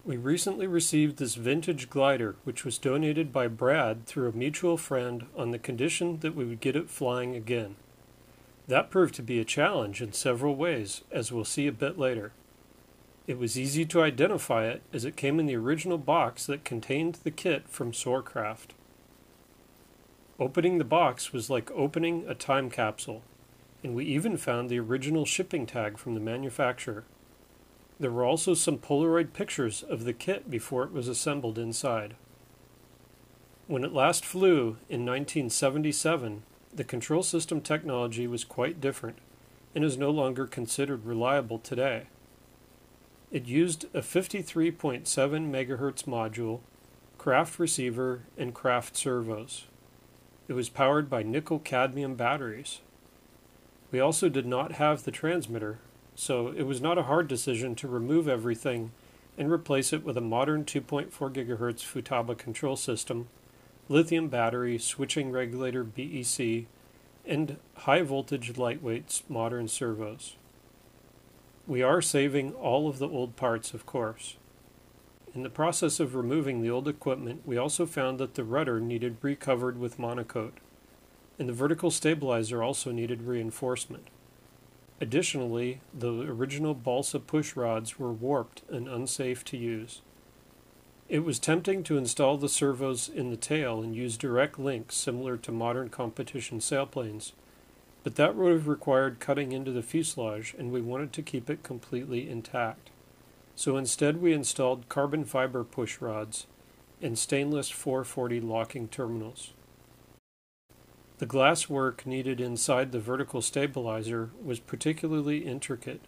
We recently received this vintage glider, which was donated by Brad through a mutual friend on the condition that we would get it flying again. That proved to be a challenge in several ways, as we'll see a bit later. It was easy to identify it, as it came in the original box that contained the kit from Soarcraft. Opening the box was like opening a time capsule, and we even found the original shipping tag from the manufacturer. There were also some Polaroid pictures of the kit before it was assembled inside. When it last flew in 1977, the control system technology was quite different and is no longer considered reliable today. It used a 53.7 MHz module, Craft receiver, and Craft servos. It was powered by nickel-cadmium batteries. We also did not have the transmitter, so it was not a hard decision to remove everything and replace it with a modern 2.4 GHz Futaba control system, lithium battery, switching regulator BEC, and high-voltage lightweight modern servos. We are saving all of the old parts, of course. In the process of removing the old equipment, we also found that the rudder needed recovered with monocoat, and the vertical stabilizer also needed reinforcement. Additionally, the original balsa push rods were warped and unsafe to use. It was tempting to install the servos in the tail and use direct links similar to modern competition sailplanes, but that would have required cutting into the fuselage, and we wanted to keep it completely intact. So instead we installed carbon fiber push rods and stainless 440 locking terminals. The glass work needed inside the vertical stabilizer was particularly intricate.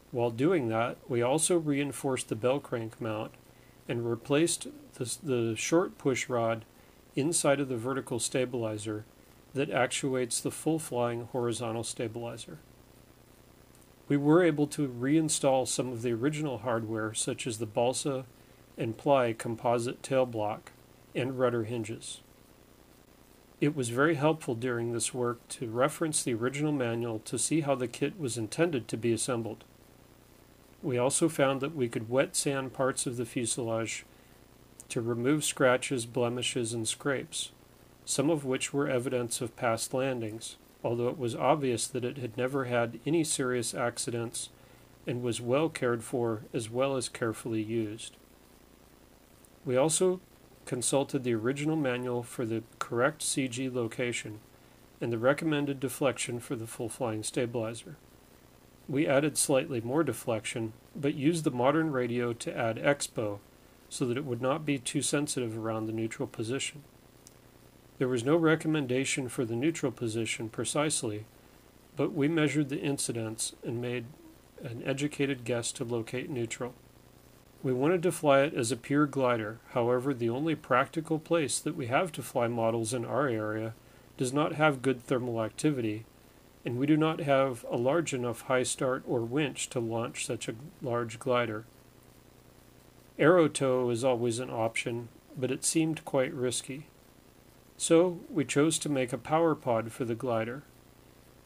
While doing that, we also reinforced the bell crank mount and replaced the short push rod inside of the vertical stabilizer that actuates the full-flying horizontal stabilizer. We were able to reinstall some of the original hardware, such as the balsa and ply composite tail block and rudder hinges. It was very helpful during this work to reference the original manual to see how the kit was intended to be assembled. We also found that we could wet sand parts of the fuselage to remove scratches, blemishes, and scrapes, some of which were evidence of past landings, although it was obvious that it had never had any serious accidents and was well cared for as well as carefully used. We also consulted the original manual for the correct CG location and the recommended deflection for the full-flying stabilizer. We added slightly more deflection, but used the modern radio to add expo so that it would not be too sensitive around the neutral position. There was no recommendation for the neutral position precisely, but we measured the incidence and made an educated guess to locate neutral. We wanted to fly it as a pure glider, however, the only practical place that we have to fly models in our area does not have good thermal activity, and we do not have a large enough high start or winch to launch such a large glider. Aero tow is always an option, but it seemed quite risky. So we chose to make a power pod for the glider,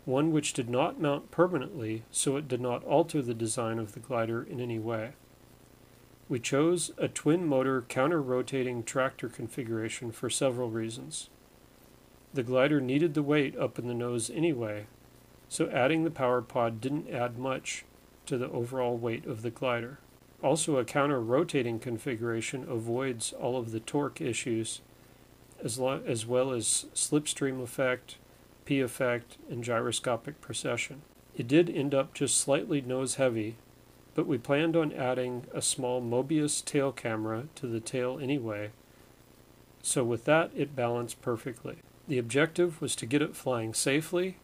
one which did not mount permanently, so it did not alter the design of the glider in any way. We chose a twin-motor counter-rotating tractor configuration for several reasons. The glider needed the weight up in the nose anyway, so adding the power pod didn't add much to the overall weight of the glider. Also, a counter-rotating configuration avoids all of the torque issues, as well as slipstream effect, P effect, and gyroscopic precession. It did end up just slightly nose-heavy, but we planned on adding a small Mobius tail camera to the tail anyway, so with that it balanced perfectly. The objective was to get it flying safely,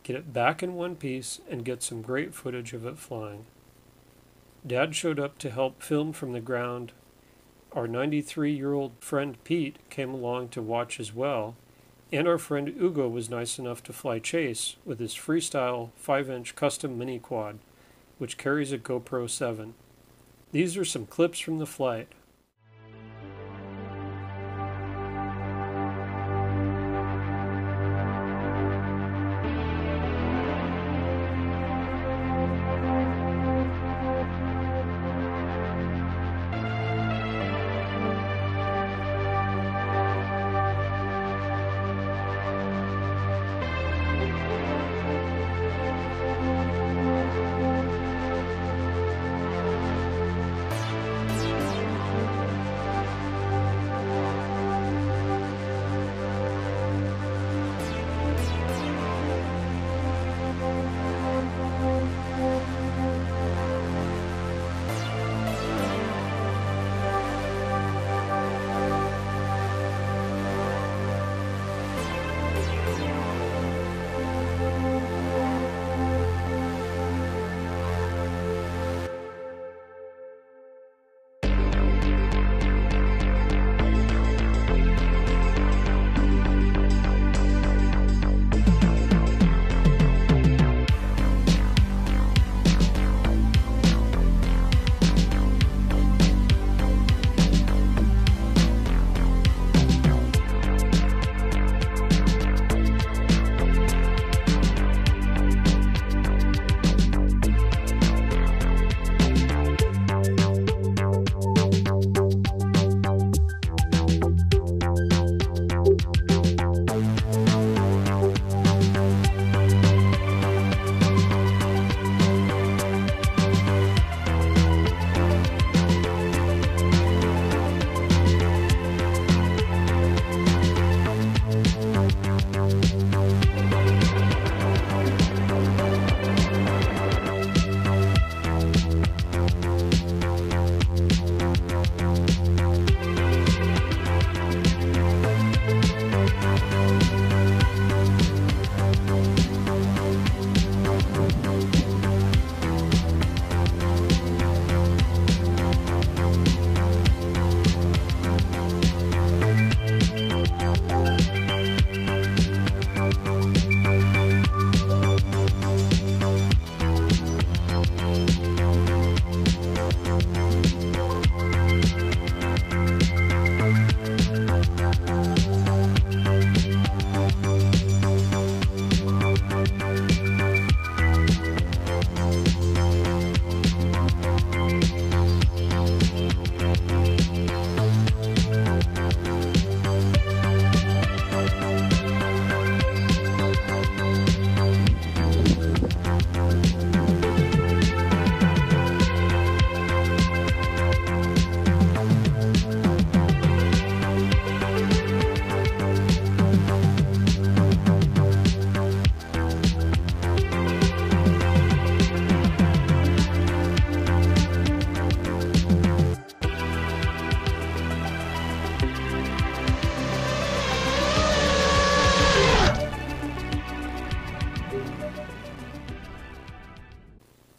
get it back in one piece, and get some great footage of it flying. Dad showed up to help film from the ground. Our 93-year-old friend Pete came along to watch as well, and our friend Hugo was nice enough to fly chase with his freestyle 5-inch custom mini quad, which carries a GoPro 7. These are some clips from the flight.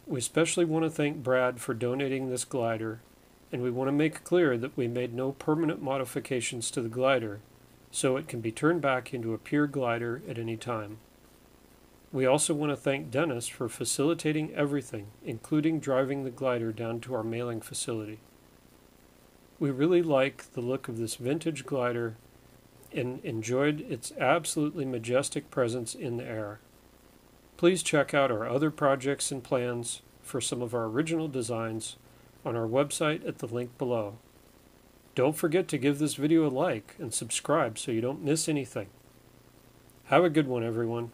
We especially want to thank Brad for donating this glider, and we want to make clear that we made no permanent modifications to the glider, so it can be turned back into a pure glider at any time. We also want to thank Dennis for facilitating everything, including driving the glider down to our mailing facility. We really like the look of this vintage glider and enjoyed its absolutely majestic presence in the air. Please check out our other projects and plans for some of our original designs on our website at the link below. Don't forget to give this video a like and subscribe so you don't miss anything. Have a good one, everyone.